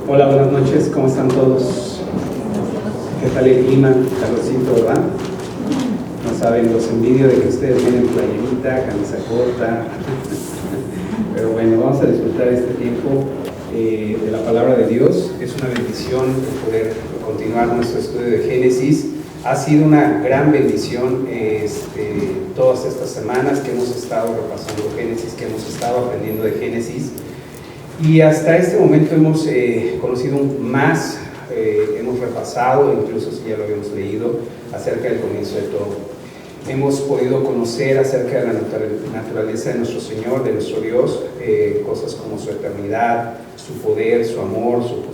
Hola, buenas noches, ¿cómo están todos? ¿Qué tal el clima? Calorcito, ¿verdad? No saben, los envidio de que ustedes vienen playerita, camisa corta. Pero bueno, vamos a disfrutar este tiempo de la palabra de Dios. Es una bendición poder continuar nuestro estudio de Génesis. Ha sido una gran bendición todas estas semanas que hemos estado repasando Génesis, que hemos estado aprendiendo de Génesis. Y hasta este momento hemos conocido más, hemos repasado, incluso si ya lo habíamos leído, acerca del comienzo de todo. Hemos podido conocer acerca de la naturaleza de nuestro Señor, de nuestro Dios, cosas como su eternidad, su poder, su amor, su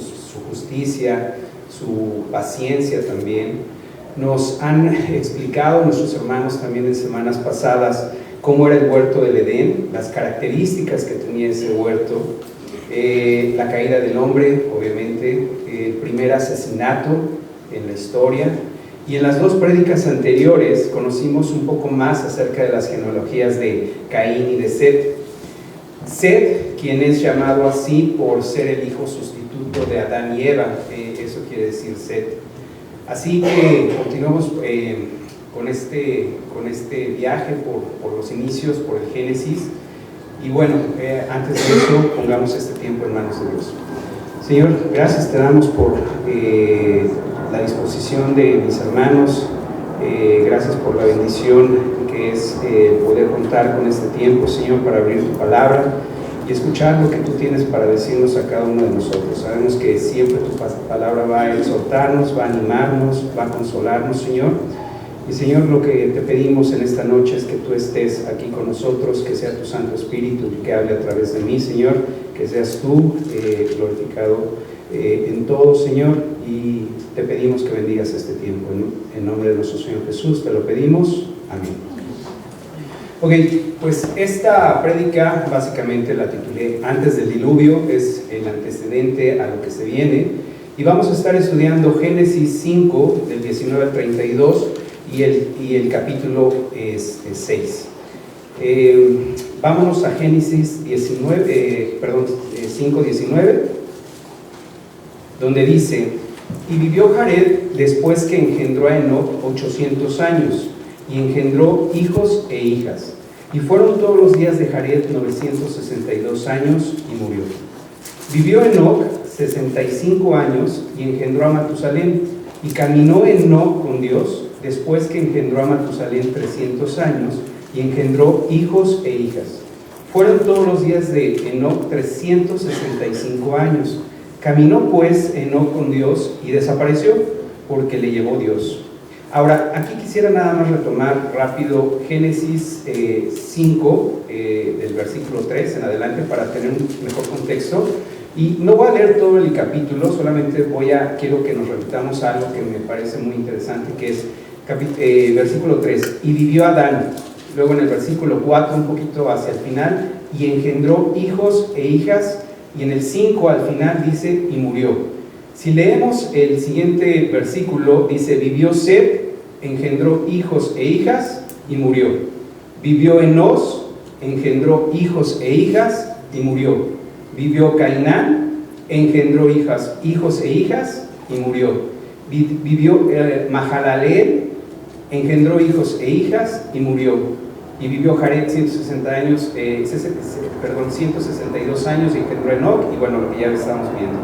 justicia, su paciencia también. Nos han explicado nuestros hermanos también en semanas pasadas cómo era el huerto del Edén, las características que tenía ese huerto, la caída del hombre, obviamente, el primer asesinato en la historia. Y en las dos prédicas anteriores conocimos un poco más acerca de las genealogías de Caín y de Set. Set, quien es llamado así por ser el hijo sustituto de Adán y Eva, eso quiere decir Set. Así que continuamos con este viaje por los inicios, por el Génesis. Y bueno, antes de eso, pongamos este tiempo en manos de Dios. Señor, gracias te damos por la disposición de mis hermanos. Gracias por la bendición que es poder contar con este tiempo, Señor, para abrir tu palabra y escuchar lo que tú tienes para decirnos a cada uno de nosotros. Sabemos que siempre tu palabra va a exhortarnos, va a animarnos, va a consolarnos, Señor. Y Señor, lo que te pedimos en esta noche es que tú estés aquí con nosotros, que sea tu Santo Espíritu que hable a través de mí, Señor, que seas tú glorificado en todo, Señor, y te pedimos que bendigas este tiempo. En nombre de nuestro Señor Jesús te lo pedimos. Amén. Ok, pues esta prédica básicamente la titulé Antes del diluvio, es el antecedente a lo que se viene, y vamos a estar estudiando Génesis 5, del 19 al 32, y el capítulo 6. Vámonos a Génesis 5:19, donde dice: y vivió Jared después que engendró a Enoc 800 años, y engendró hijos e hijas. Y fueron todos los días de Jared 962 años, y murió. Vivió Enoc 65 años, y engendró a Matusalén. Y caminó Enoc con Dios, después que engendró a Matusalén 300 años, y engendró hijos e hijas. Fueron todos los días de Enoc 365 años. Caminó pues Enoc con Dios y desapareció, porque le llevó Dios. Ahora, aquí quisiera nada más retomar rápido Génesis 5, del versículo 3 en adelante, para tener un mejor contexto. Y no voy a leer todo el capítulo, solamente quiero que nos repitamos algo que me parece muy interesante, que es versículo 3, y vivió Adán. Luego en el versículo 4, un poquito hacia el final, y engendró hijos e hijas, y en el 5 al final dice, y murió. Si leemos el siguiente versículo, dice, vivió Set, engendró hijos e hijas, y murió. Vivió Enos, engendró hijos e hijas, y murió. Vivió Cainán, engendró hijos e hijas, y murió. Vivió Mahalaleel, engendró hijos e hijas, y murió. Y vivió Jared 162 años, y engendró Enoc, y bueno, lo que ya estamos viendo.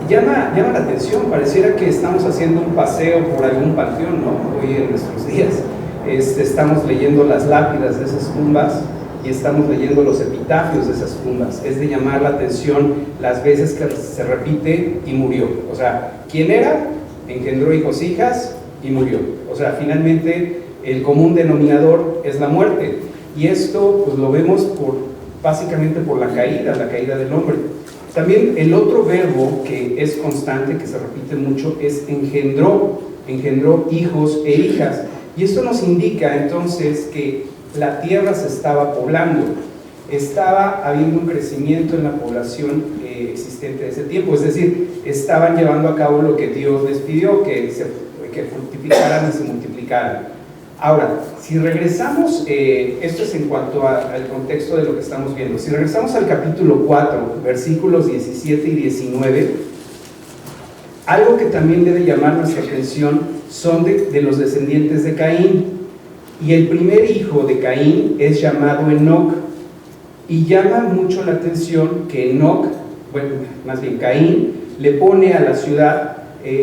Llama la atención, pareciera que estamos haciendo un paseo por algún panteón, ¿no? Hoy en nuestros días estamos leyendo las lápidas de esas tumbas y estamos leyendo los epitafios de esas tumbas. Es de llamar la atención las veces que se repite y murió. O sea, ¿quién era? Engendró hijos, hijas y murió. O sea, finalmente el común denominador es la muerte. Y esto pues lo vemos básicamente por la caída del hombre. También el otro verbo que es constante, que se repite mucho, es engendró hijos e hijas. Y esto nos indica entonces que la tierra se estaba poblando, estaba habiendo un crecimiento en la población existente de ese tiempo, es decir, estaban llevando a cabo lo que Dios les pidió, que fructificaran y se multiplicaran. Ahora, si regresamos, esto es en cuanto al contexto de lo que estamos viendo, si regresamos al capítulo 4, versículos 17 y 19, algo que también debe llamar nuestra atención son de los descendientes de Caín, y el primer hijo de Caín es llamado Enoc, y llama mucho la atención que Enoc, bueno, más bien Caín, le pone a la ciudad,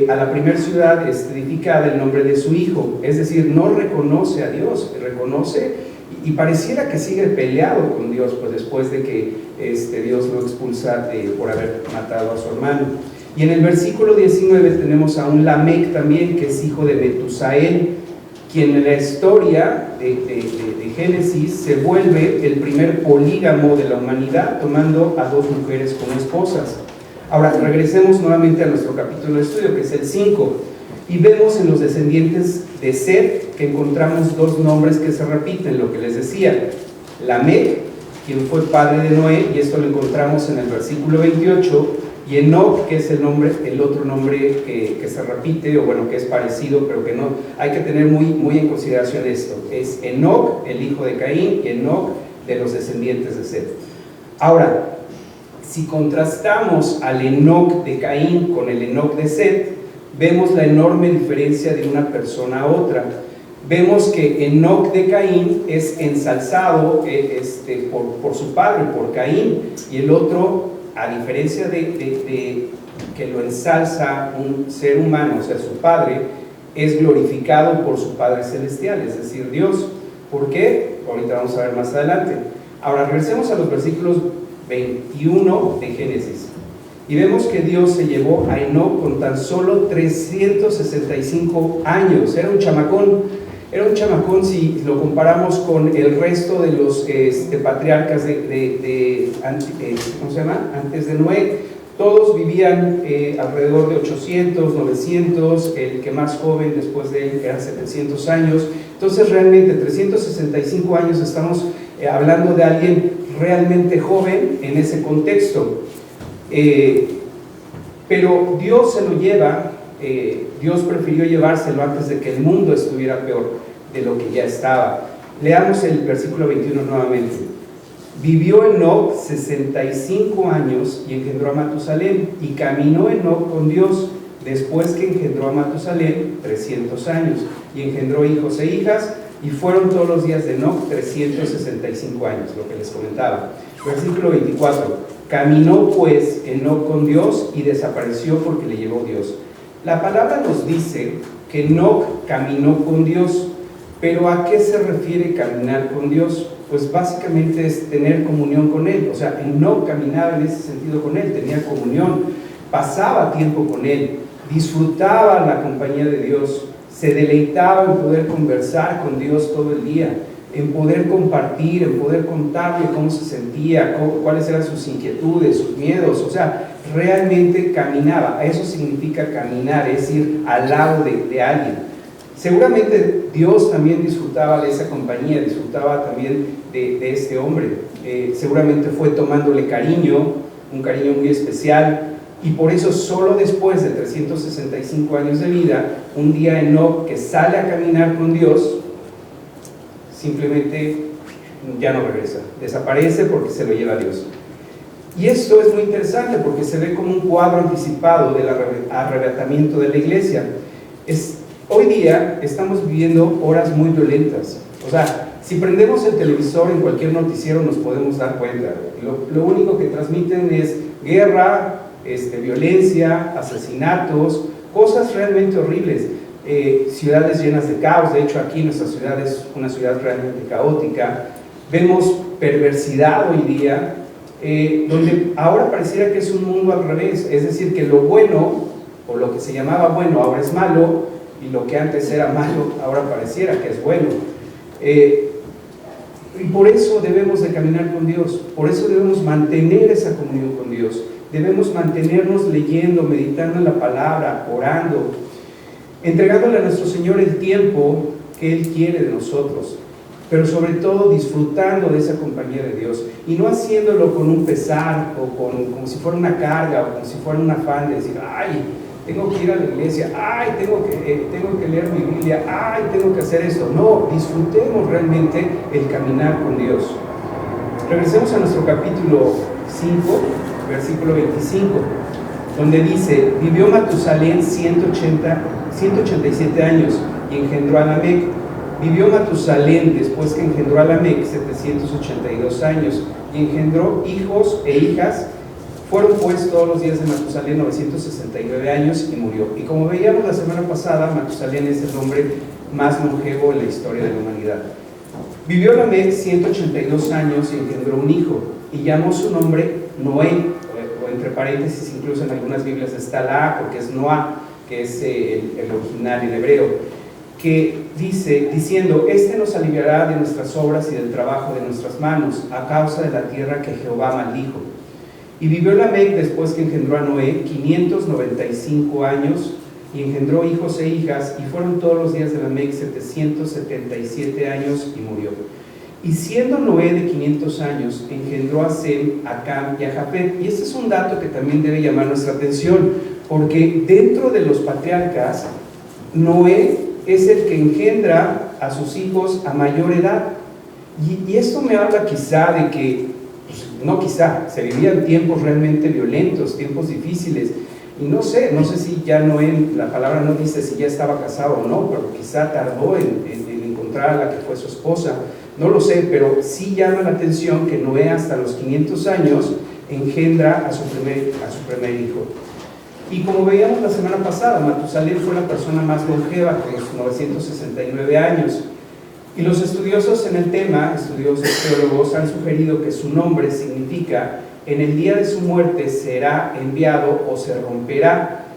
a la primera ciudad edificada el nombre de su hijo, es decir, no reconoce a Dios, reconoce y pareciera que sigue peleado con Dios, pues después de que Dios lo expulsa por haber matado a su hermano. Y en el versículo 19 tenemos a un Lamec también, que es hijo de Metusael, quien en la historia de Génesis se vuelve el primer polígamo de la humanidad, tomando a 2 mujeres como esposas. Ahora, regresemos nuevamente a nuestro capítulo de estudio, que es el 5, y vemos en los descendientes de Set que encontramos 2 nombres que se repiten, lo que les decía, Lamec, quien fue padre de Noé, y esto lo encontramos en el versículo 28, y Enoc, que es el otro nombre que se repite, o bueno, que es parecido, pero que no, hay que tener muy en consideración esto, es Enoc, el hijo de Caín, y Enoc de los descendientes de Set. Ahora, si contrastamos al Enoc de Caín con el Enoc de Set, vemos la enorme diferencia de una persona a otra. Vemos que Enoc de Caín es ensalzado por su padre, por Caín, y el otro, a diferencia de que lo ensalza un ser humano, o sea, su padre, es glorificado por su Padre Celestial, es decir, Dios. ¿Por qué? Ahorita vamos a ver más adelante. Ahora, regresemos a los versículos 21 de Génesis, y vemos que Dios se llevó a Enoc con tan solo 365 años. Era un chamacón si lo comparamos con el resto de los patriarcas ¿cómo se llama? Antes de Noé. Todos vivían alrededor de 800, 900, el que más joven después de él eran 700 años. Entonces realmente 365 años estamos hablando de alguien realmente joven en ese contexto. Pero Dios se lo lleva, Dios prefirió llevárselo antes de que el mundo estuviera peor de lo que ya estaba. Leamos el versículo 21 nuevamente. Vivió Enoc 65 años y engendró a Matusalén, y caminó Enoc con Dios después que engendró a Matusalén 300 años, y engendró hijos e hijas, y fueron todos los días de Enoc 365 años, lo que les comentaba. Versículo 24. Caminó pues Enoc con Dios y desapareció porque le llevó Dios. La palabra nos dice que Enoc caminó con Dios, pero ¿a qué se refiere caminar con Dios? Pues básicamente es tener comunión con Él. O sea, Enoc caminaba en ese sentido con Él, tenía comunión, pasaba tiempo con Él, disfrutaba la compañía de Dios, se deleitaba en poder conversar con Dios todo el día, en poder compartir, en poder contarle cómo se sentía, cuáles eran sus inquietudes, sus miedos. O sea, realmente caminaba. Eso significa caminar, es ir al lado de alguien. Seguramente Dios también disfrutaba de esa compañía, disfrutaba también de este hombre. Seguramente fue tomándole cariño, un cariño muy especial, y por eso solo después de 365 años de vida, un día Enoc, que sale a caminar con Dios, simplemente ya no regresa, desaparece porque se lo lleva a Dios. Y esto es muy interesante porque se ve como un cuadro anticipado del arrebatamiento de la iglesia. Hoy día estamos viviendo horas muy violentas. O sea, si prendemos el televisor en cualquier noticiero nos podemos dar cuenta. Lo único que transmiten es guerra, violencia, asesinatos, cosas realmente horribles. Ciudades llenas de caos. De hecho, aquí nuestra ciudad es una ciudad realmente caótica. Vemos perversidad hoy día, donde ahora pareciera que es un mundo al revés. Es decir, que lo bueno, o lo que se llamaba bueno, ahora es malo, y lo que antes era malo, ahora pareciera que es bueno. Y por eso debemos de caminar con Dios, por eso debemos mantener esa comunión con Dios, debemos mantenernos leyendo, meditando en la palabra, orando, entregándole a nuestro Señor el tiempo que Él quiere de nosotros, pero sobre todo disfrutando de esa compañía de Dios, y no haciéndolo con un pesar, o como si fuera una carga, o como si fuera un afán de decir, ay, tengo que ir a la iglesia, ay, tengo que leer mi Biblia, ay, tengo que hacer esto. No, disfrutemos realmente el caminar con Dios. Regresemos a nuestro capítulo 5, versículo 25, donde dice: vivió Matusalén 187 años y engendró a Lamec. Vivió Matusalén, después que engendró a Lamec, 782 años y engendró hijos e hijas. Fueron pues todos los días de Matusalén 969 años y murió. Y como veíamos la semana pasada, Matusalén es el hombre más longevo en la historia de la humanidad. Vivió Lamec 182 años y engendró un hijo, y llamó su nombre Noé, o entre paréntesis, incluso en algunas Biblias está la A, porque es Noah, que es el original en hebreo, que dice, diciendo: este nos aliviará de nuestras obras y del trabajo de nuestras manos, a causa de la tierra que Jehová maldijo. Y vivió Lamec, después que engendró a Noé, 595 años, y engendró hijos e hijas, y fueron todos los días de Lamec 777 años, y murió. Y siendo Noé de 500 años, engendró a Sem, a Cam y a Japet. Y este es un dato que también debe llamar nuestra atención, porque dentro de los patriarcas, Noé es el que engendra a sus hijos a mayor edad. Y esto me habla quizá de que, se vivían tiempos realmente violentos, tiempos difíciles. Y no sé si ya Noé, la palabra no dice si ya estaba casado o no, pero quizá tardó en encontrar a la que fue su esposa. No lo sé, pero sí llama la atención que Noé hasta los 500 años engendra a su primer hijo. Y como veíamos la semana pasada, Matusalén fue la persona más longeva, con los 969 años. Y los estudiosos en el tema, estudiosos teólogos, han sugerido que su nombre significa: en el día de su muerte será enviado o se romperá.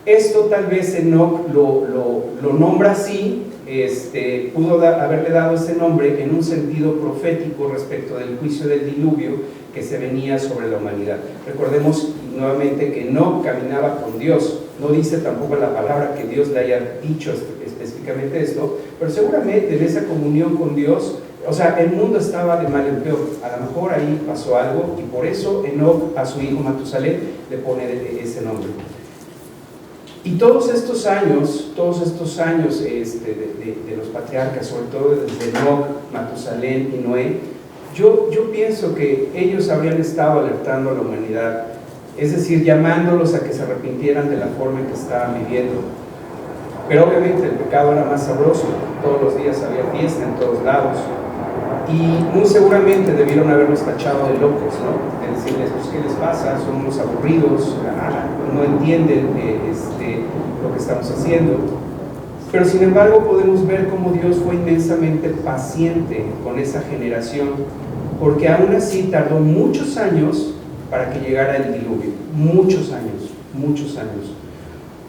Esto tal vez Enoc lo nombra así, pudo haberle dado ese nombre en un sentido profético respecto del juicio del diluvio que se venía sobre la humanidad. Recordemos nuevamente que no caminaba con Dios, no dice tampoco la palabra que Dios le haya dicho específicamente esto, pero seguramente en esa comunión con Dios, el mundo estaba de mal en peor. A lo mejor ahí pasó algo, y por eso Enoc a su hijo Matusalén le pone ese nombre. Y todos estos años de los patriarcas, sobre todo desde Enoc, Matusalén y Noé, yo pienso que ellos habrían estado alertando a la humanidad, es decir, llamándolos a que se arrepintieran de la forma en que estaban viviendo. Pero obviamente el pecado era más sabroso, todos los días había fiesta en todos lados, y muy seguramente debieron haberlos tachado de locos, ¿no? De decirles: pues, ¿qué les pasa? Son unos aburridos, no entienden lo que estamos haciendo. Pero sin embargo podemos ver cómo Dios fue inmensamente paciente con esa generación, porque aún así tardó muchos años para que llegara el diluvio, muchos años.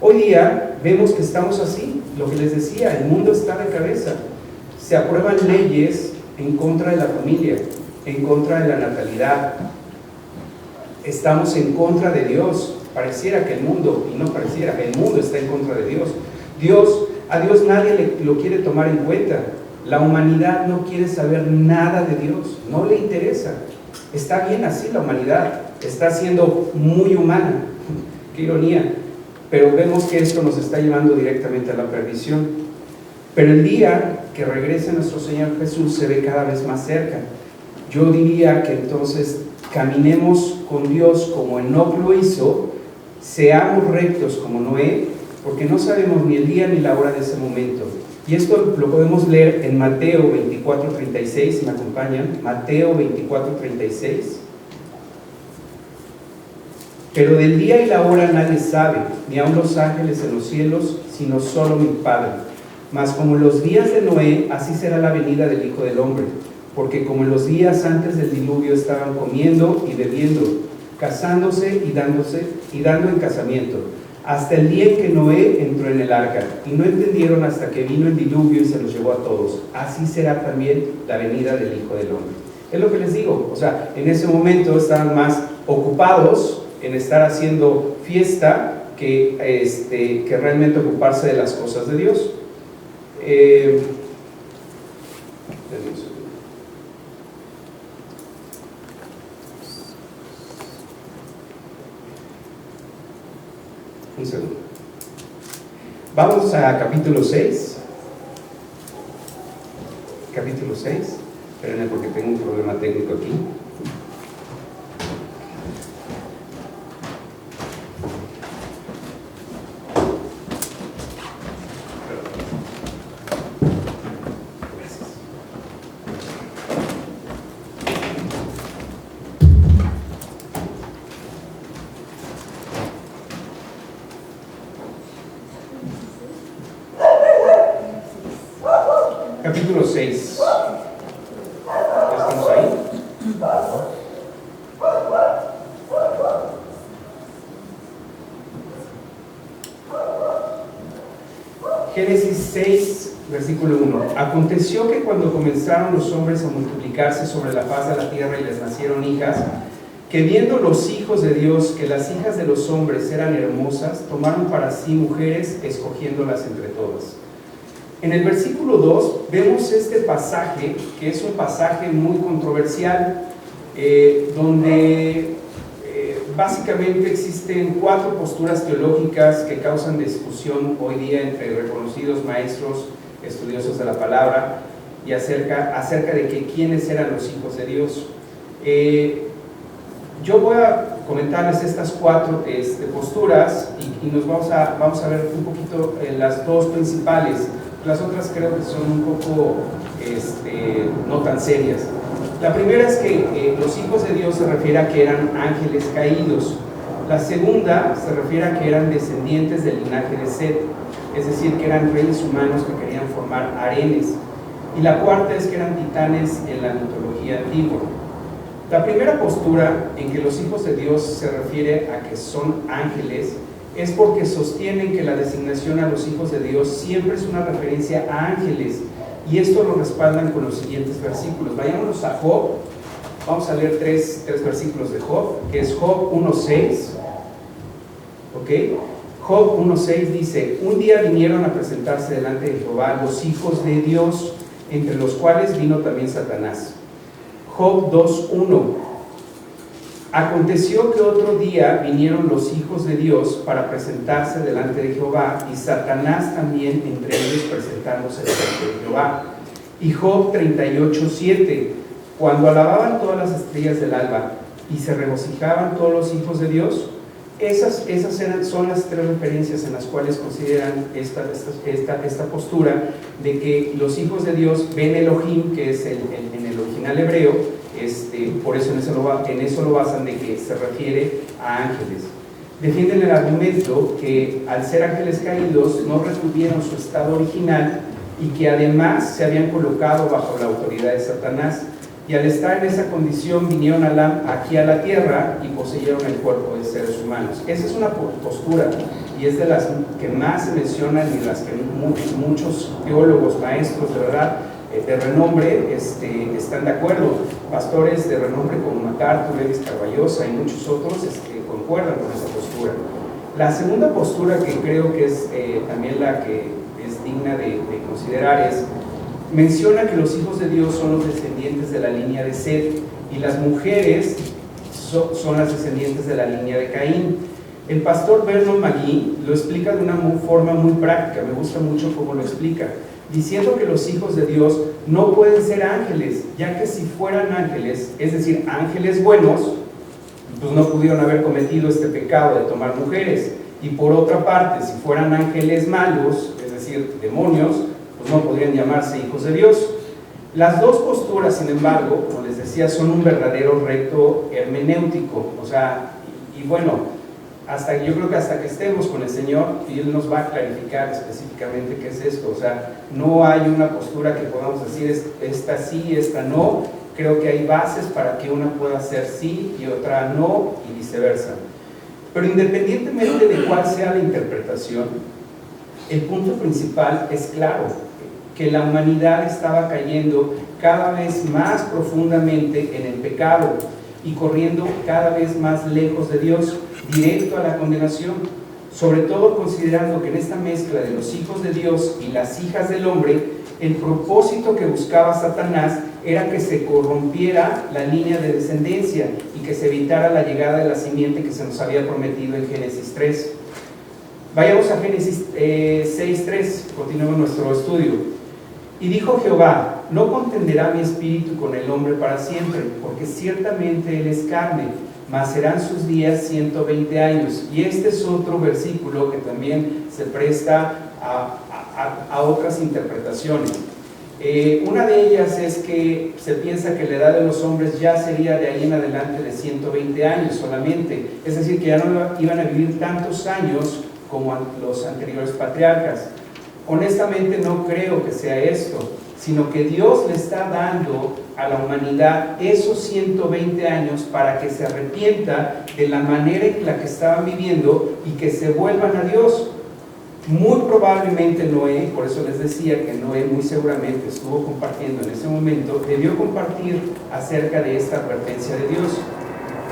Hoy día vemos que estamos así, lo que les decía, el mundo está de cabeza, se aprueban leyes en contra de la familia, en contra de la natalidad, estamos en contra de Dios. Pareciera que el mundo, y no pareciera, el mundo está en contra de Dios. A Dios nadie lo quiere tomar en cuenta. La humanidad no quiere saber nada de Dios, no le interesa. Está bien así la humanidad, está siendo muy humana, qué ironía, pero vemos que esto nos está llevando directamente a la perdición. Pero el día que regrese nuestro Señor Jesús se ve cada vez más cerca. Yo diría que entonces caminemos con Dios como Enoc lo hizo, seamos rectos como Noé, porque no sabemos ni el día ni la hora de ese momento. Y esto lo podemos leer en Mateo 24:36, si me acompañan, Mateo 24:36. Pero del día y la hora nadie sabe, ni aun los ángeles en los cielos, sino solo mi Padre. Mas como en los días de Noé, así será la venida del Hijo del Hombre. Porque como en los días antes del diluvio estaban comiendo y bebiendo, casándose y dando en casamiento, hasta el día en que Noé entró en el arca, y no entendieron hasta que vino el diluvio y se los llevó a todos. Así será también la venida del Hijo del Hombre. Es lo que les digo, en ese momento estaban más ocupados en estar haciendo fiesta que realmente ocuparse de las cosas de Dios. Un segundo. Vamos a capítulo 6. Capítulo 6. Espérenme porque tengo un problema técnico aquí. Capítulo 6. ¿Ya estamos ahí? Génesis 6, versículo 1. Aconteció que cuando comenzaron los hombres a multiplicarse sobre la faz de la tierra y les nacieron hijas, que viendo los hijos de Dios que las hijas de los hombres eran hermosas, tomaron para sí mujeres, escogiéndolas entre todas. En el versículo 2 vemos este pasaje, que es un pasaje muy controversial, donde básicamente existen 4 posturas teológicas que causan discusión hoy día entre reconocidos maestros, estudiosos de la palabra, y acerca de que quiénes eran los hijos de Dios. Yo voy a comentarles estas 4 posturas y nos vamos a ver un poquito las 2 principales. Las otras creo que son un poco no tan serias. La primera es que los hijos de Dios se refiere a que eran ángeles caídos. La segunda se refiere a que eran descendientes del linaje de Set, es decir, que eran reyes humanos que querían formar harenes. Y la cuarta es que eran titanes en la mitología antigua. La primera postura en que los hijos de Dios se refiere a que son ángeles es porque sostienen que la designación a los hijos de Dios siempre es una referencia a ángeles, y esto lo respaldan con los siguientes versículos. Vayámonos a Job. Vamos a leer tres versículos de Job, que es Job 1:6. ¿Ok? Job 1:6 dice: un día vinieron a presentarse delante de Jehová los hijos de Dios, entre los cuales vino también Satanás. Job 2:1. Aconteció que otro día vinieron los hijos de Dios para presentarse delante de Jehová, y Satanás también entre ellos presentándose delante de Jehová. Y Job 38:7. Cuando alababan todas las estrellas del alba y se regocijaban todos los hijos de Dios. Son las 3 referencias en las cuales consideran esta postura de que los hijos de Dios ven Elohim, que es en el original hebreo. Por eso en eso lo basan, de que se refiere a ángeles. Defienden el argumento que al ser ángeles caídos no retuvieron su estado original y que además se habían colocado bajo la autoridad de Satanás, y al estar en esa condición vinieron aquí a la tierra y poseyeron el cuerpo de seres humanos. Esa es una postura, y es de las que más se mencionan y las que muchos teólogos, maestros de verdad, de renombre, están de acuerdo. Pastores de renombre como MacArthur, Ellis Carballosa y muchos otros concuerdan con esa postura. La segunda postura, que creo que es también la que es digna de considerar, menciona que los hijos de Dios son los descendientes de la línea de Set, y las mujeres son las descendientes de la línea de Caín. El pastor Vernon McGee lo explica de una forma muy práctica. Me gusta mucho cómo lo explica, diciendo que los hijos de Dios no pueden ser ángeles, ya que si fueran ángeles, es decir, ángeles buenos, pues no pudieron haber cometido este pecado de tomar mujeres. Y por otra parte, si fueran ángeles malos, es decir, demonios, pues no podrían llamarse hijos de Dios. Las 2 posturas, sin embargo, como les decía, son un verdadero reto hermenéutico. O sea, y bueno, yo creo que hasta que estemos con el Señor, y Él nos va a clarificar específicamente qué es esto. O sea, no hay una postura que podamos decir esta sí, esta no. Creo que hay bases para que una pueda ser sí y otra no, y viceversa. Pero independientemente de cuál sea la interpretación, el punto principal es claro: que la humanidad estaba cayendo cada vez más profundamente en el pecado y corriendo cada vez más lejos de Dios, directo a la condenación, sobre todo considerando que en esta mezcla de los hijos de Dios y las hijas del hombre, el propósito que buscaba Satanás era que se corrompiera la línea de descendencia y que se evitara la llegada de la simiente que se nos había prometido en Génesis 3. Vayamos a Génesis 6:3, continuemos nuestro estudio. Y dijo Jehová: no contenderá mi espíritu con el hombre para siempre, porque ciertamente él es carne, mas serán sus días 120 años. Y este es otro versículo que también se presta a otras interpretaciones. Una de ellas es que se piensa que la edad de los hombres ya sería de ahí en adelante de 120 años solamente, es decir, que ya no iban a vivir tantos años como los anteriores patriarcas. Honestamente no creo que sea esto, sino que Dios le está dando a la humanidad esos 120 años para que se arrepienta de la manera en la que estaban viviendo y que se vuelvan a Dios. Muy probablemente Noé, por eso les decía que Noé muy seguramente estuvo compartiendo en ese momento, debió compartir acerca de esta advertencia de Dios.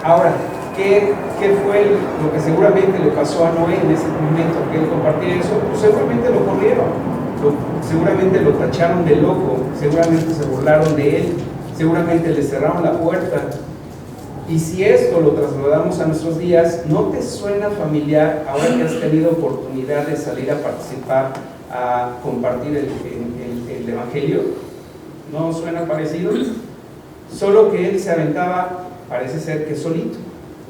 Ahora, ¿qué fue lo que seguramente le pasó a Noé en ese momento que él compartió eso? Pues seguramente lo corrieron, seguramente lo tacharon de loco, seguramente se burlaron de él, seguramente le cerraron la puerta. Y si esto lo trasladamos a nuestros días, ¿no te suena familiar ahora que has tenido oportunidad de salir a participar, a compartir el Evangelio? ¿No suena parecido? Solo que él se aventaba, parece ser que solito.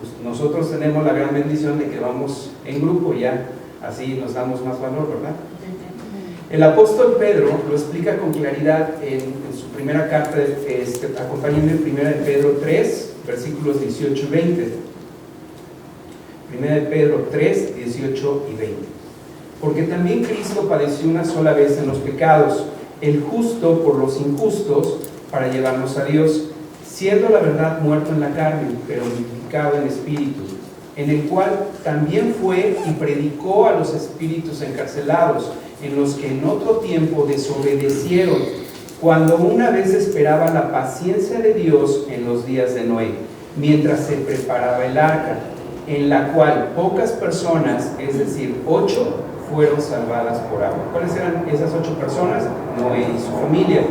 Pues nosotros tenemos la gran bendición de que vamos en grupo y ya así nos damos más valor, ¿verdad? El apóstol Pedro lo explica con claridad en su primera carta, acompáñenme en 1 de Pedro 3, versículos 18 y 20. 1 de Pedro 3, 18 y 20. Porque también Cristo padeció una sola vez en los pecados, el justo por los injustos, para llevarnos a Dios, siendo la verdad muerto en la carne, pero vivificado en espíritu, en el cual también fue y predicó a los espíritus encarcelados, en los que en otro tiempo desobedecieron, cuando una vez esperaban la paciencia de Dios en los días de Noé, mientras se preparaba el arca, en la cual pocas personas, es decir, 8, fueron salvadas por agua. ¿Cuáles eran esas 8 personas? Noé y su familia.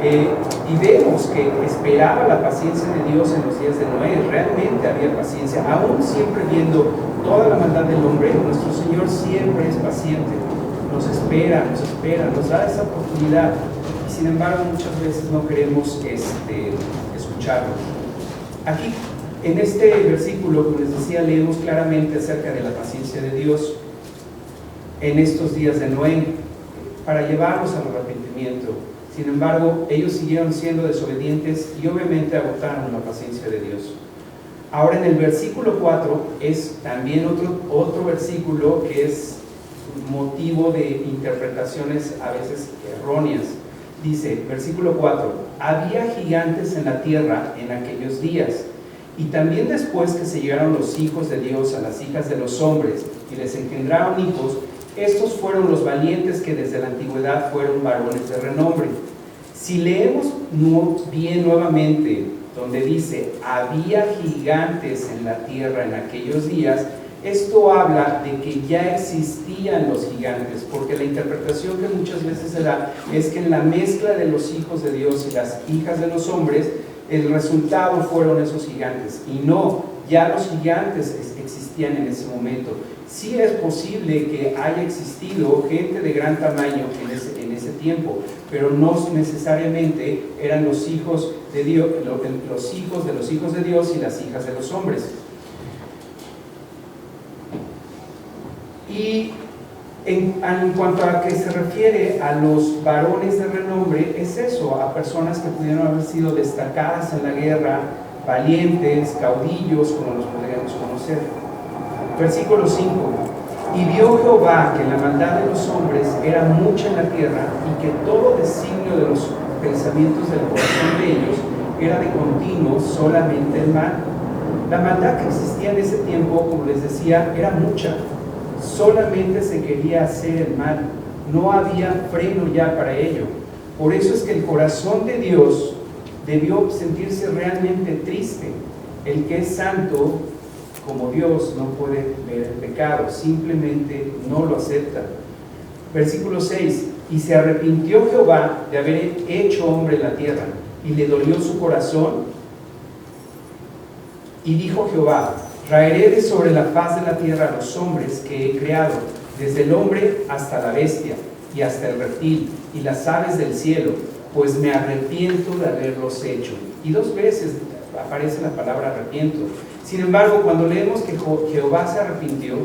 Y vemos que esperaba la paciencia de Dios en los días de Noé. Realmente había paciencia, aún siempre viendo toda la maldad del hombre. Nuestro Señor siempre es paciente, nos espera, nos da esa oportunidad. Y sin embargo, muchas veces no queremos escucharlo. Aquí, en este versículo, como les decía, leemos claramente acerca de la paciencia de Dios en estos días de Noé, para llevarlos al arrepentimiento. Sin embargo, ellos siguieron siendo desobedientes y obviamente agotaron la paciencia de Dios. Ahora en el versículo 4 es también otro versículo que es motivo de interpretaciones a veces erróneas. Dice, versículo 4, había gigantes en la tierra en aquellos días, y también después que se llegaron los hijos de Dios a las hijas de los hombres y les engendraron hijos, estos fueron los valientes que desde la antigüedad fueron varones de renombre. Si leemos bien nuevamente, donde dice, había gigantes en la tierra en aquellos días, esto habla de que ya existían los gigantes, porque la interpretación que muchas veces se da es que en la mezcla de los hijos de Dios y las hijas de los hombres, el resultado fueron esos gigantes. Y no, ya los gigantes existían en ese momento. Sí es posible que haya existido gente de gran tamaño en ese tiempo, pero no necesariamente eran los hijos de Dios, los hijos de Dios y las hijas de los hombres. Y en cuanto a que se refiere a los varones de renombre, es eso, a personas que pudieron haber sido destacadas en la guerra, valientes, caudillos, como los podríamos conocer. Versículo 5. Y vio Jehová que la maldad de los hombres era mucha en la tierra, y que todo designio de los pensamientos del corazón de ellos era de continuo solamente el mal. La maldad que existía en ese tiempo, como les decía, era mucha. Solamente se quería hacer el mal, no había freno ya para ello. Por eso es que el corazón de Dios debió sentirse realmente triste. El que es santo como Dios no puede ver el pecado, simplemente no lo acepta. Versículo 6, y se arrepintió Jehová de haber hecho hombre en la tierra, y le dolió su corazón, y dijo Jehová, traeré de sobre la faz de la tierra a los hombres que he creado, desde el hombre hasta la bestia, y hasta el reptil, y las aves del cielo, pues me arrepiento de haberlos hecho. Y 2 veces aparece la palabra arrepiento. Sin embargo, cuando leemos que Jehová se arrepintió,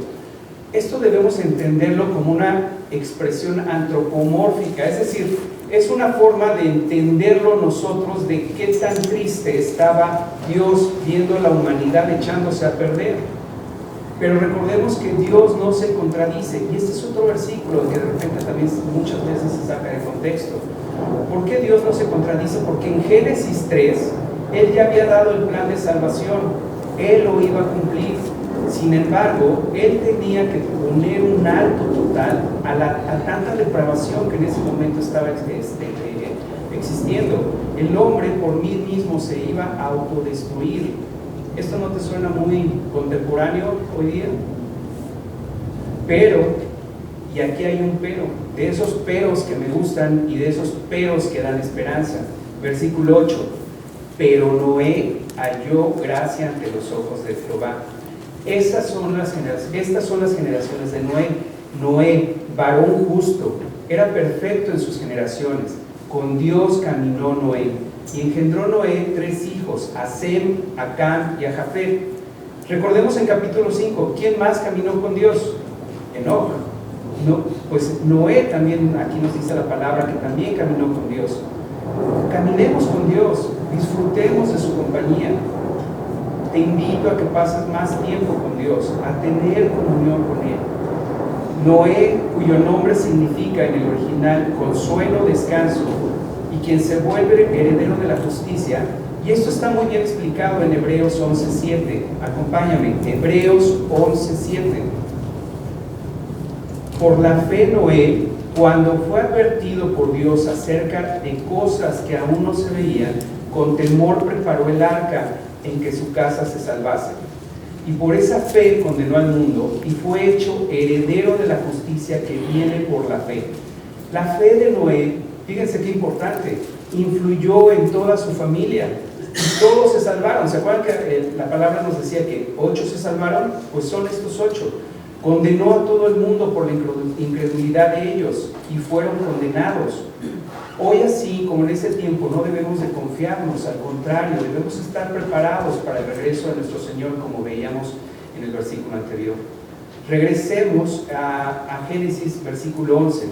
esto debemos entenderlo como una expresión antropomórfica, es decir, es una forma de entenderlo nosotros de qué tan triste estaba Dios viendo a la humanidad echándose a perder. Pero recordemos que Dios no se contradice, y este es otro versículo que de repente también muchas veces se saca de contexto. ¿Por qué Dios no se contradice? Porque en Génesis 3, Él ya había dado el plan de salvación, Él lo iba a cumplir. Sin embargo, Él tenía que poner un alto total a tanta depravación que en ese momento estaba existiendo. El hombre por mí mismo se iba a autodestruir. ¿Esto no te suena muy contemporáneo hoy día? Pero, y aquí hay un pero, de esos peros que me gustan y de esos peros que dan esperanza. Versículo 8, pero Noé halló gracia ante los ojos de Jehová. Estas son las generaciones de Noé. Noé, varón justo, era perfecto en sus generaciones. Con Dios caminó Noé. Y engendró Noé 3 hijos, a Sem, a Cam y a Jafet. Recordemos en capítulo 5, ¿quién más caminó con Dios? Enoc. No, pues Noé también, aquí nos dice la palabra, que también caminó con Dios. Caminemos con Dios, disfrutemos de su compañía. Te invito a que pases más tiempo con Dios, a tener comunión con Él. Noé, cuyo nombre significa en el original consuelo, descanso, y quien se vuelve heredero de la justicia, y esto está muy bien explicado en Hebreos 11:7. Acompáñame, Hebreos 11:7. Por la fe Noé, cuando fue advertido por Dios acerca de cosas que aún no se veían, con temor preparó el arca en que su casa se salvase. Y por esa fe condenó al mundo y fue hecho heredero de la justicia que viene por la fe. La fe de Noé, fíjense qué importante, influyó en toda su familia y todos se salvaron. ¿Se acuerdan que la palabra nos decía que 8 se salvaron? Pues son estos 8. Condenó a todo el mundo por la incredulidad de ellos y fueron condenados. Hoy, así como en ese tiempo, no debemos de confiarnos, al contrario, debemos estar preparados para el regreso de nuestro Señor, como veíamos en el versículo anterior. Regresemos a Génesis, versículo 11.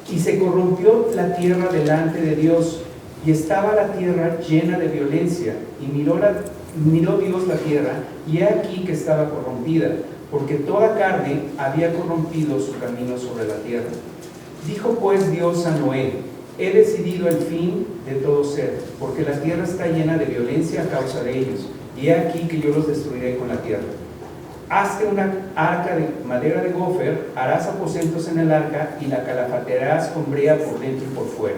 Y se corrompió la tierra delante de Dios, y estaba la tierra llena de violencia, y miró Dios la tierra, y he aquí que estaba corrompida, porque toda carne había corrompido su camino sobre la tierra. Dijo pues Dios a Noé: he decidido el fin de todo ser, porque la tierra está llena de violencia a causa de ellos, y he aquí que yo los destruiré con la tierra. Hazte una arca de madera de gofer, harás aposentos en el arca, y la calafatearás con brea por dentro y por fuera.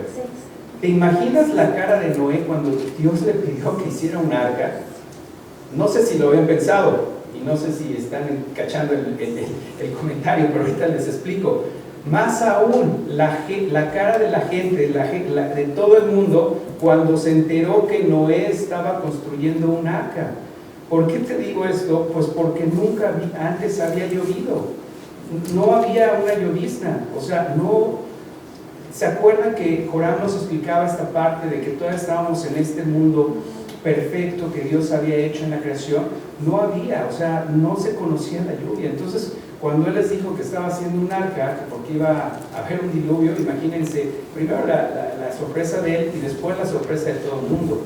¿Te imaginas la cara de Noé cuando Dios le pidió que hiciera un arca? No sé si lo habían pensado, y no sé si están cachando el comentario, pero ahorita les explico. Más aún, la cara de la gente, de todo el mundo, cuando se enteró que Noé estaba construyendo un arca. ¿Por qué te digo esto? Pues porque nunca antes había llovido. No había una llovizna. O sea, no. ¿Se acuerdan que Joram nos explicaba esta parte de que todavía estábamos en este mundo perfecto que Dios había hecho en la creación? No había, o sea, no se conocía la lluvia. Entonces, cuando Él les dijo que estaba haciendo un arca, porque iba a haber un diluvio, imagínense, primero la sorpresa de Él y después la sorpresa de todo el mundo.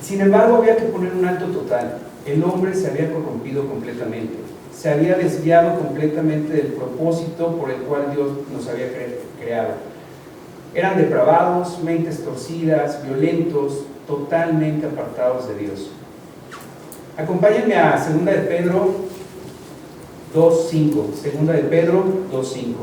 Sin embargo, había que poner un alto total. El hombre se había corrompido completamente, se había desviado completamente del propósito por el cual Dios nos había creado. Eran depravados, mentes torcidas, violentos, totalmente apartados de Dios. Acompáñenme a 2 de Pedro 2:5. 2 de Pedro 2:5.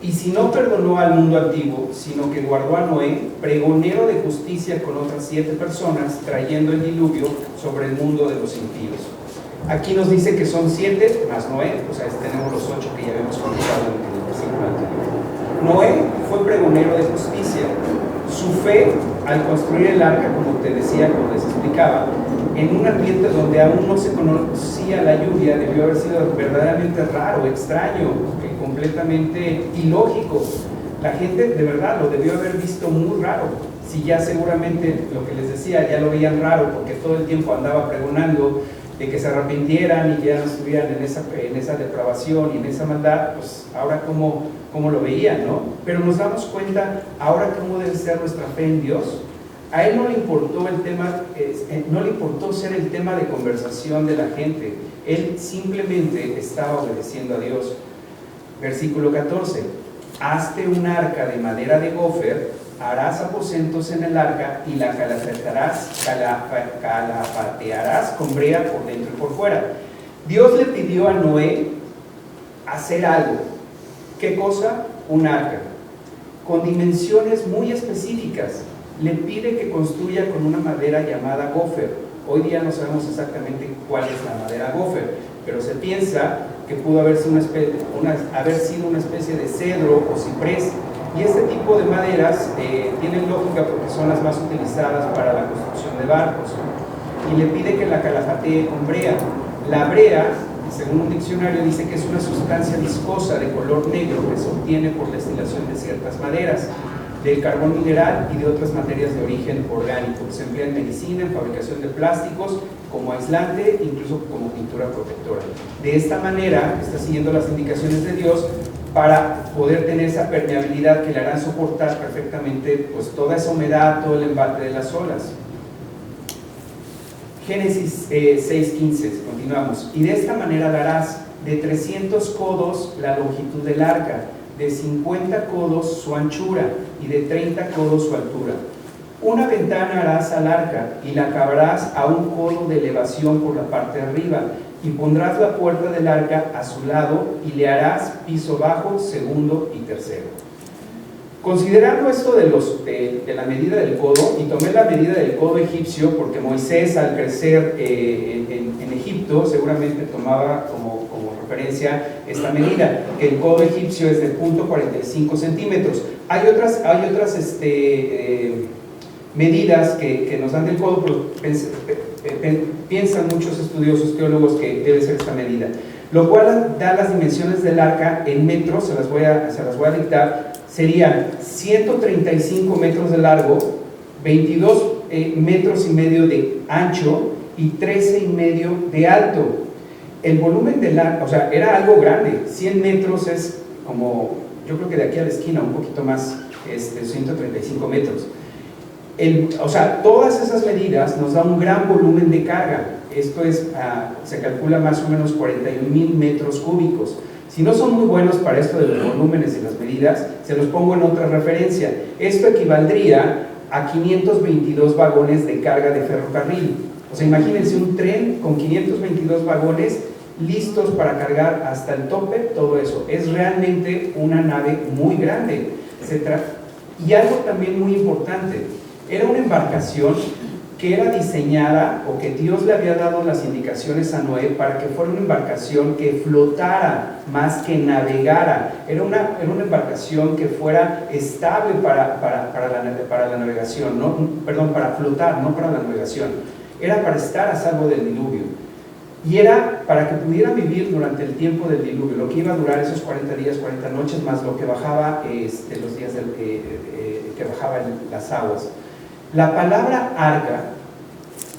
Y si no perdonó al mundo antiguo, sino que guardó a Noé, pregonero de justicia con otras 7 personas, trayendo el diluvio sobre el mundo de los impíos. Aquí nos dice que son 7 más Noé, o sea, tenemos los 8 que ya habíamos comentado en el versículo anterior. Noé fue pregonero de justicia. Su fe, al construir el arca, como te decía, como les explicaba, en un ambiente donde aún no se conocía la lluvia, debió haber sido verdaderamente raro, extraño, completamente ilógico. La gente de verdad lo debió haber visto muy raro. Si ya seguramente lo que les decía ya lo veían raro porque todo el tiempo andaba pregonando de que se arrepintieran y que ya no estuvieran en esa depravación y en esa maldad, pues ahora cómo lo veían, ¿no? Pero nos damos cuenta ahora cómo debe ser nuestra fe en Dios. A él no le importó el tema, no le importó ser el tema de conversación de la gente. Él simplemente estaba obedeciendo a Dios. Versículo 14: hazte un arca de madera de gofer, harás aposentos en el arca y la calafatearás con brea por dentro y por fuera. Dios le pidió a Noé hacer algo. ¿Qué cosa? Un arca con dimensiones muy específicas. Le pide que construya con una madera llamada gofer. Hoy día no sabemos exactamente cuál es la madera gofer, pero se piensa que pudo haber sido una especie de cedro o ciprés. Y este tipo de maderas tienen lógica porque son las más utilizadas para la construcción de barcos. Y le pide que la calafatee con brea. La brea, según un diccionario, dice que es una sustancia viscosa de color negro que se obtiene por destilación de ciertas maderas, del carbón mineral y de otras materias de origen orgánico. Se emplea en medicina, en fabricación de plásticos, como aislante, incluso como pintura protectora. De esta manera, está siguiendo las indicaciones de Dios para poder tener esa permeabilidad que le harán soportar perfectamente pues, toda esa humedad, todo el embate de las olas. Génesis 6:15, continuamos. Y de esta manera darás de 300 codos la longitud del arca, de 50 codos su anchura y de 30 codos su altura. Una ventana harás al arca y la acabarás a un codo de elevación por la parte de arriba, y pondrás la puerta del arca a su lado y le harás piso bajo, segundo y tercero. Considerando esto de la medida del codo, y tomé la medida del codo egipcio porque Moisés al crecer en Egipto seguramente tomaba como referencia esta medida, que el codo egipcio es de 0.45 centímetros. Hay otras medidas que nos dan del codo, pero piensan muchos estudiosos teólogos que debe ser esta medida, lo cual da las dimensiones del arca en metros. Se las voy a dictar. Serían 135 metros de largo, 22 metros y medio de ancho y 13 y medio de alto. El volumen del arca, o sea, era algo grande. 100 metros es como, yo creo que de aquí a la esquina, un poquito más, 135 metros. O sea, todas esas medidas nos dan un gran volumen de carga. Esto es, se calcula más o menos 41,000 metros cúbicos. Si no son muy buenos para esto de los volúmenes y las medidas, se los pongo en otra referencia. Esto equivaldría a 522 vagones de carga de ferrocarril. O sea, imagínense un tren con 522 vagones listos para cargar hasta el tope, todo eso. Es realmente una nave muy grande. Y algo también muy importante, era una embarcación que era diseñada, o que Dios le había dado las indicaciones a Noé para que fuera una embarcación que flotara más que navegara. Era una embarcación que fuera estable para la navegación, para flotar, no para la navegación. Era para estar a salvo del diluvio. Y era para que pudiera vivir durante el tiempo del diluvio, lo que iba a durar esos 40 días, 40 noches, más lo que bajaba los días que bajaban las aguas. La palabra arca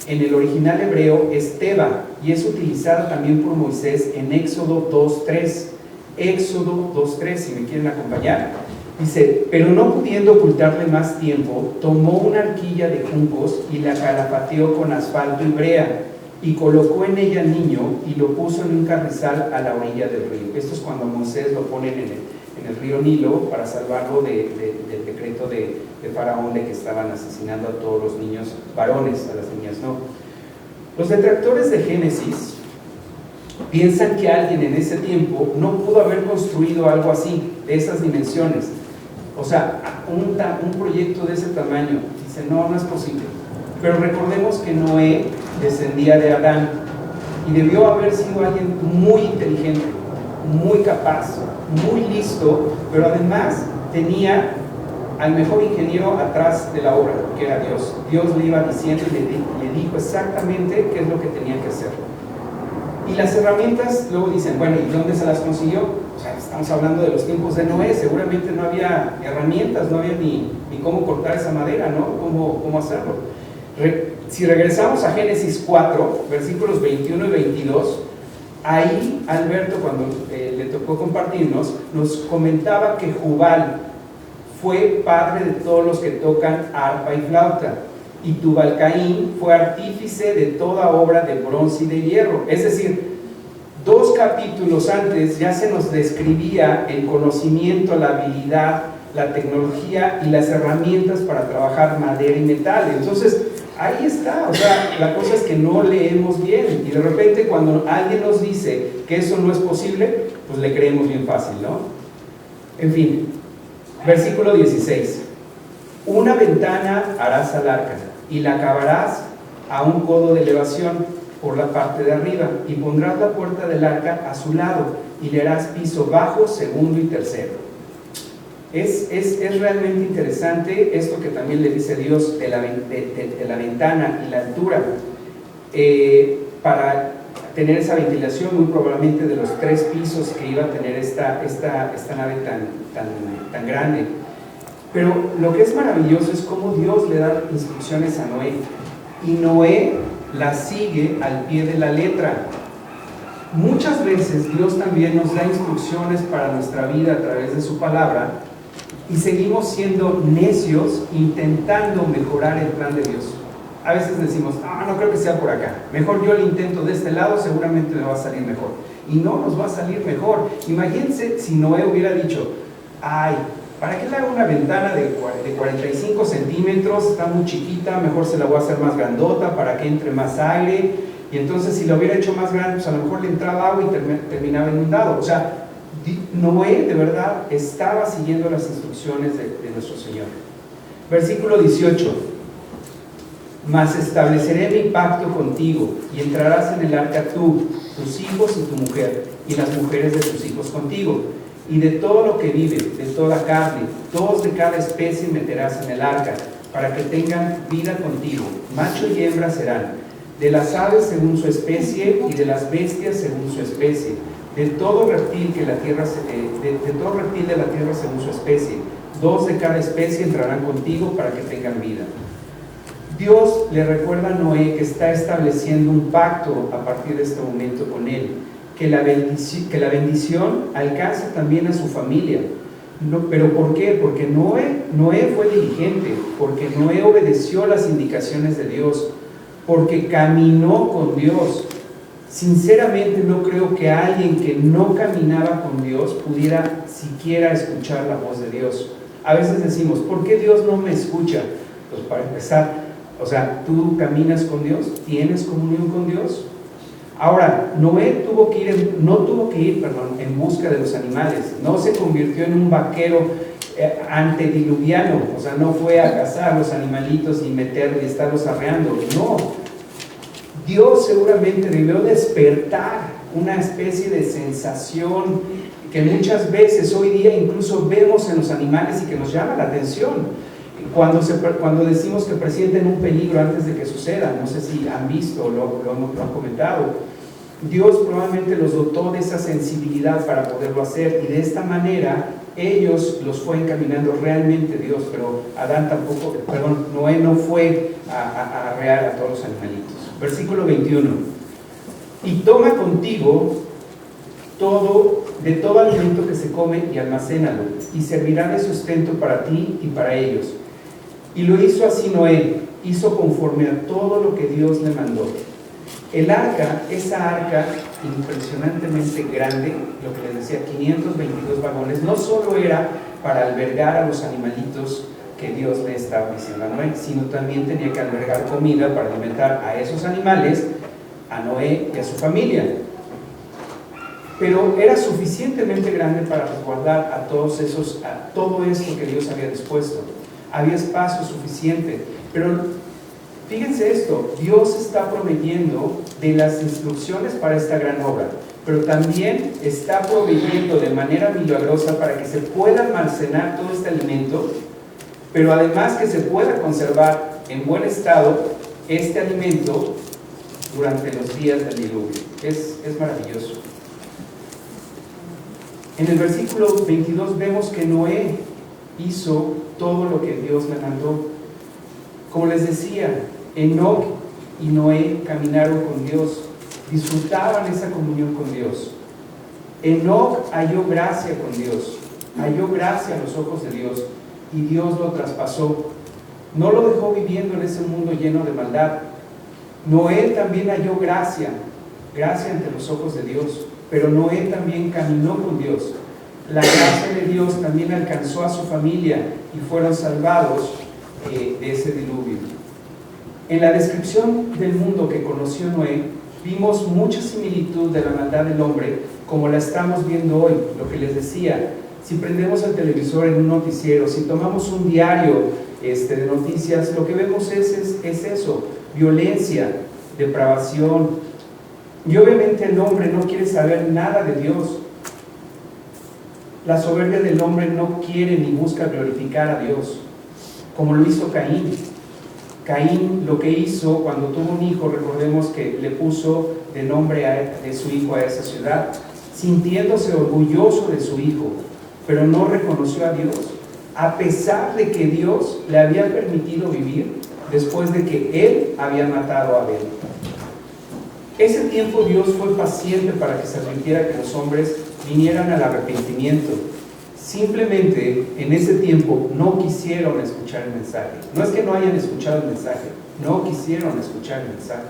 en el original hebreo es teba, y es utilizada también por Moisés en Éxodo 2:3. Éxodo 2:3, si me quieren acompañar, dice: pero no pudiendo ocultarle más tiempo, tomó una arquilla de juncos y la calafateó con asfalto y brea, y colocó en ella al niño y lo puso en un carrizal a la orilla del río. Esto es cuando Moisés lo ponen en el río Nilo para salvarlo del decreto de Faraón de que estaban asesinando a todos los niños varones, a las niñas no. Los detractores de Génesis piensan que alguien en ese tiempo no pudo haber construido algo así, de esas dimensiones. O sea, un proyecto de ese tamaño. Dicen, no es posible. Pero recordemos que Noé descendía de Adán y debió haber sido alguien muy inteligente, muy capaz, muy listo, pero además tenía al mejor ingeniero atrás de la obra, que era Dios. Dios le iba diciendo y le dijo exactamente qué es lo que tenía que hacer. Y las herramientas, luego dicen, bueno, ¿y dónde se las consiguió? O sea, estamos hablando de los tiempos de Noé, seguramente no había herramientas, no había ni cómo cortar esa madera, ¿no? Cómo hacerlo. Si regresamos a Génesis 4, versículos 21 y 22, ahí Alberto, cuando le tocó compartirnos, nos comentaba que Jubal fue padre de todos los que tocan arpa y flauta, y Tubal-Caín fue artífice de toda obra de bronce y de hierro. Es decir, 2 capítulos antes ya se nos describía el conocimiento, la habilidad, la tecnología y las herramientas para trabajar madera y metal. Entonces, ahí está. O sea, la cosa es que no leemos bien, y de repente cuando alguien nos dice que eso no es posible, pues le creemos bien fácil, ¿no? En fin, versículo 16. Una ventana harás al arca, y la acabarás a un codo de elevación por la parte de arriba, y pondrás la puerta del arca a su lado, y le harás piso bajo, segundo y tercero. Es realmente interesante esto que también le dice Dios de la ventana y la altura, para tener esa ventilación, muy probablemente de los 3 pisos que iba a tener esta nave tan grande. Pero lo que es maravilloso es cómo Dios le da instrucciones a Noé, y Noé las sigue al pie de la letra. Muchas veces Dios también nos da instrucciones para nuestra vida a través de su palabra, y seguimos siendo necios intentando mejorar el plan de Dios. A veces decimos, no creo que sea por acá, mejor yo lo intento de este lado, seguramente me va a salir mejor. Y no nos va a salir mejor. Imagínense si Noé hubiera dicho, ¿para qué le hago una ventana de 45 centímetros? Está muy chiquita, mejor se la voy a hacer más grandota para que entre más aire. Y entonces si lo hubiera hecho más grande, pues a lo mejor le entraba agua y terminaba inundado. O sea, Noé de verdad estaba siguiendo las instrucciones de nuestro Señor. Versículo 18. Mas estableceré mi pacto contigo, y entrarás en el arca tú, tus hijos y tu mujer, y las mujeres de tus hijos contigo. Y de todo lo que vive, de toda carne, 2 de cada especie meterás en el arca, para que tengan vida contigo. Macho y hembra serán, de las aves según su especie, y de las bestias según su especie, de todo reptil de la tierra según su especie. 2 de cada especie entrarán contigo para que tengan vida. Dios le recuerda a Noé que está estableciendo un pacto a partir de este momento con él, que la bendición alcanza también a su familia. ¿Pero por qué? Porque Noé fue diligente, porque Noé obedeció las indicaciones de Dios, porque caminó con Dios. Sinceramente no creo que alguien que no caminaba con Dios pudiera siquiera escuchar la voz de Dios. A veces decimos, ¿por qué Dios no me escucha? Pues para empezar, ¿tú caminas con Dios? ¿Tienes comunión con Dios? Ahora, Noé no tuvo que ir en busca de los animales, no se convirtió en un vaquero antediluviano, no fue a cazar los animalitos y estarlos arreando, no. Dios seguramente debió despertar una especie de sensación que muchas veces hoy día incluso vemos en los animales y que nos llama la atención. Cuando decimos que presienten un peligro antes de que suceda, no sé si han visto o lo han comentado, Dios probablemente los dotó de esa sensibilidad para poderlo hacer, y de esta manera ellos los fue encaminando realmente Dios, pero Noé no fue a arrear a todos los animalitos. Versículo 21. Y toma contigo de todo alimento que se come y almacénalo, y servirá de sustento para ti y para ellos. Y lo hizo así Noé, hizo conforme a todo lo que Dios le mandó. El arca, esa arca impresionantemente grande, lo que les decía, 522 vagones, no solo era para albergar a los animalitos que Dios le estaba diciendo a Noé, sino también tenía que albergar comida para alimentar a esos animales, a Noé y a su familia. Pero era suficientemente grande para resguardar a todo esto que Dios había dispuesto. Había espacio suficiente, pero fíjense esto, Dios está proveyendo de las instrucciones para esta gran obra, pero también está proveyendo de manera milagrosa para que se pueda almacenar todo este alimento pero además que se pueda conservar en buen estado este alimento durante los días del diluvio. Es maravilloso. En el versículo 22 vemos que Noé hizo todo lo que Dios le mandó. Como les decía, Enoc y Noé caminaron con Dios, disfrutaban esa comunión con Dios. Enoc halló gracia con Dios, halló gracia a los ojos de Dios, y Dios lo traspasó. No lo dejó viviendo en ese mundo lleno de maldad. Noé también halló gracia ante los ojos de Dios, pero Noé también caminó con Dios. La gracia de Dios también alcanzó a su familia y fueron salvados de ese diluvio. En la descripción del mundo que conoció Noé, vimos mucha similitud de la maldad del hombre como la estamos viendo hoy. Lo que les decía, si prendemos el televisor en un noticiero, si tomamos un diario de noticias, lo que vemos es eso: violencia, depravación. Y obviamente el hombre no quiere saber nada de Dios. La soberbia del hombre no quiere ni busca glorificar a Dios, como lo hizo Caín. Caín lo que hizo cuando tuvo un hijo, recordemos que le puso de nombre de su hijo a esa ciudad, sintiéndose orgulloso de su hijo, pero no reconoció a Dios, a pesar de que Dios le había permitido vivir después de que él había matado a Abel. Ese tiempo Dios fue paciente para que se advirtiera que los hombres vinieran al arrepentimiento. Simplemente en ese tiempo no quisieron escuchar el mensaje. No es que no hayan escuchado el mensaje, no quisieron escuchar el mensaje.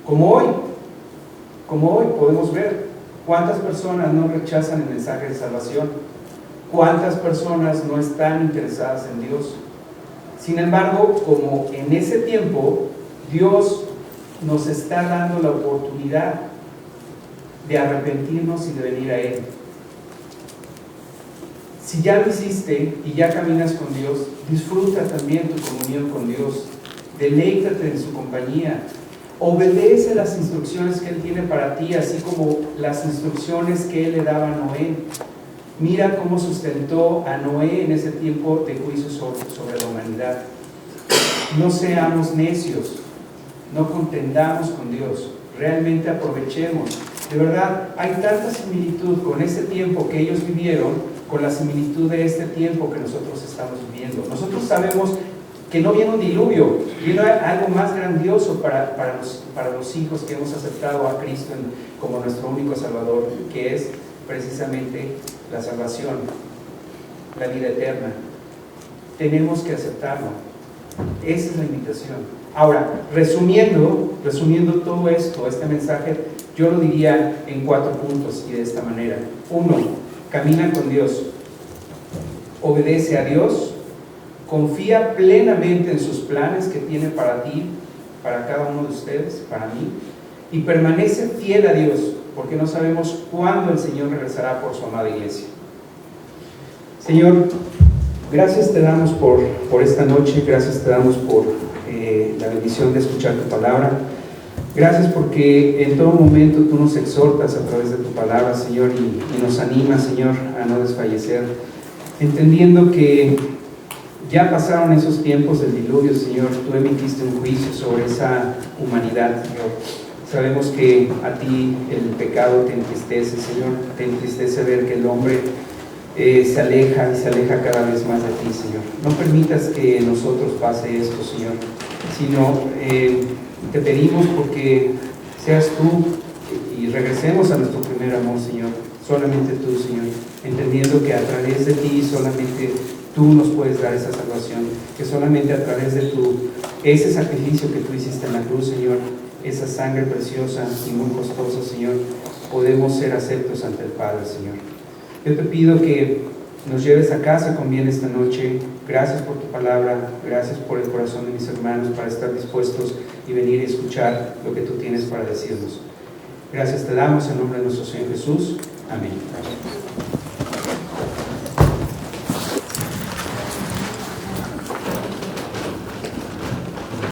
Como hoy podemos ver cuántas personas no rechazan el mensaje de salvación, cuántas personas no están interesadas en Dios. Sin embargo, como en ese tiempo Dios nos está dando la oportunidad de arrepentirnos y de venir a Él. Si ya lo hiciste y ya caminas con Dios, disfruta también tu comunión con Dios, deleítate en su compañía, obedece las instrucciones que Él tiene para ti, así como las instrucciones que Él le daba a Noé. Mira cómo sustentó a Noé en ese tiempo de juicio sobre la humanidad. No seamos necios, no contendamos con Dios, realmente aprovechemos. De verdad, hay tanta similitud con ese tiempo que ellos vivieron, con la similitud de este tiempo que nosotros estamos viviendo. Nosotros sabemos que no viene un diluvio, viene algo más grandioso para los hijos que hemos aceptado a Cristo como nuestro único Salvador, que es precisamente la salvación, la vida eterna. Tenemos que aceptarlo. Esa es la invitación. Ahora, resumiendo todo esto, este mensaje, yo lo diría en 4 puntos y de esta manera. 1, camina con Dios, obedece a Dios, confía plenamente en sus planes que tiene para ti, para cada uno de ustedes, para mí, y permanece fiel a Dios, porque no sabemos cuándo el Señor regresará por su amada iglesia. Señor, gracias te damos por esta noche, gracias te damos por la bendición de escuchar tu palabra. Gracias porque en todo momento tú nos exhortas a través de tu palabra, Señor, y nos animas, Señor, a no desfallecer, entendiendo que ya pasaron esos tiempos del diluvio, Señor. Tú emitiste un juicio sobre esa humanidad, Señor. Sabemos que a ti el pecado te entristece, Señor, te entristece ver que el hombre se aleja y se aleja cada vez más de ti, Señor. No permitas que en nosotros pase esto, Señor, sino te pedimos porque seas tú y regresemos a nuestro primer amor, Señor. Solamente tú, Señor, entendiendo que a través de ti solamente tú nos puedes dar esa salvación, que solamente a través de ese sacrificio que tú hiciste en la cruz, Señor, esa sangre preciosa y muy costosa, Señor, podemos ser aceptos ante el Padre, Señor. Yo te pido que nos lleves a casa con bien esta noche. Gracias por tu palabra, gracias por el corazón de mis hermanos para estar dispuestos y venir y escuchar lo que tú tienes para decirnos. Gracias te damos en nombre de nuestro Señor Jesús. Amén.